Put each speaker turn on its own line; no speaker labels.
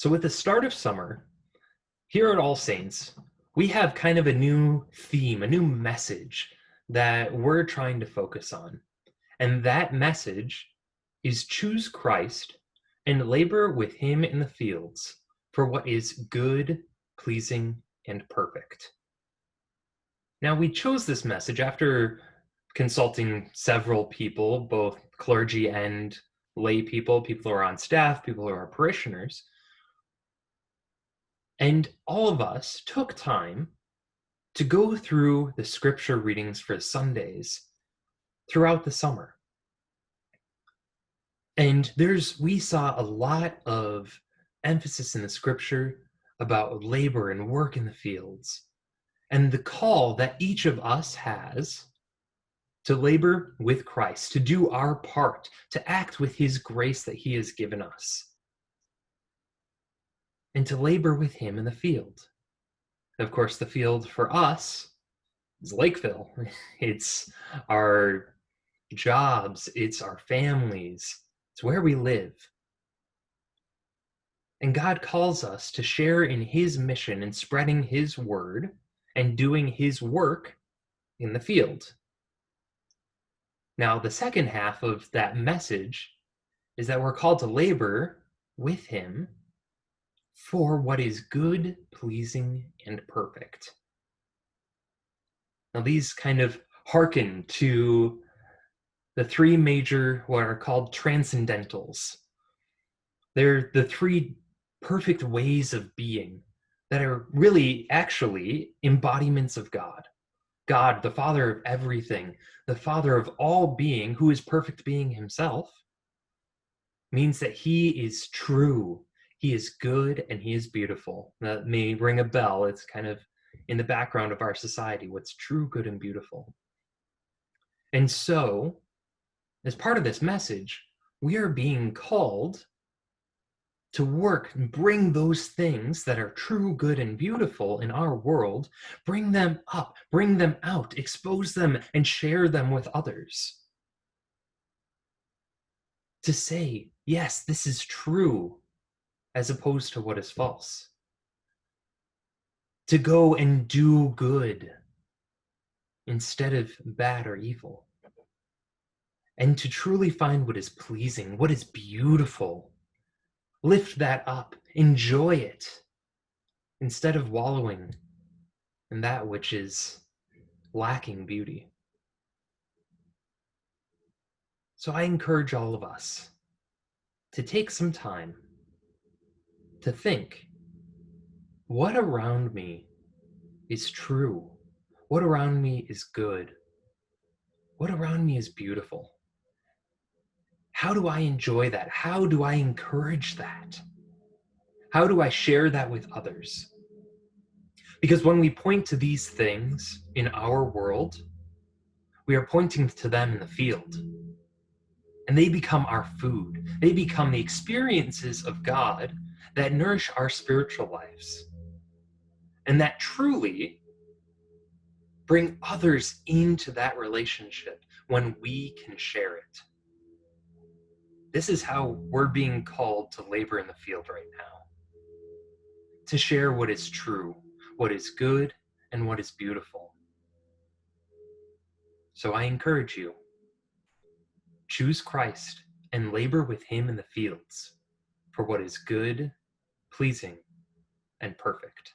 So with the start of summer, here at All Saints, we have kind of a new theme, a new message that we're trying to focus on. And that message is choose Christ and labor with him in the fields for what is good, pleasing, and perfect. Now, we chose this message after consulting several people, both clergy and lay people, people who are on staff, people who are parishioners. And all of us took time to go through the scripture readings for Sundays throughout the summer. And we saw a lot of emphasis in the scripture about labor and work in the fields and the call that each of us has to labor with Christ, to do our part, to act with his grace that he has given us, and to labor with him in the field. Of course, the field for us is Lakeville. It's our jobs, it's our families, it's where we live. And God calls us to share in his mission in spreading his word and doing his work in the field. Now, the second half of that message is that we're called to labor with him for what is good, pleasing, and perfect. Now, these kind of hearken to the three major, what are called transcendentals. They're the three perfect ways of being that are really actually embodiments of God. God, the Father of everything, the Father of all being, who is perfect being himself, means that he is true, he is good, and he is beautiful. That may ring a bell. It's kind of in the background of our society, what's true, good, and beautiful. And so, as part of this message, we are being called to work and bring those things that are true, good, and beautiful in our world, bring them up, bring them out, expose them, and share them with others. To say, yes, this is true, as opposed to what is false. To go and do good instead of bad or evil. And to truly find what is pleasing, what is beautiful. Lift that up, enjoy it, instead of wallowing in that which is lacking beauty. So I encourage all of us to take some time to think, what around me is true? What around me is good? What around me is beautiful? How do I enjoy that? How do I encourage that? How do I share that with others? Because when we point to these things in our world, we are pointing to them in the field. And they become our food. They become the experiences of God that nourish our spiritual lives. And that truly bring others into that relationship when we can share it. This is how we're being called to labor in the field right now. To share what is true, what is good, and what is beautiful. So I encourage you, choose Christ and labor with him in the fields for what is good, pleasing, and perfect.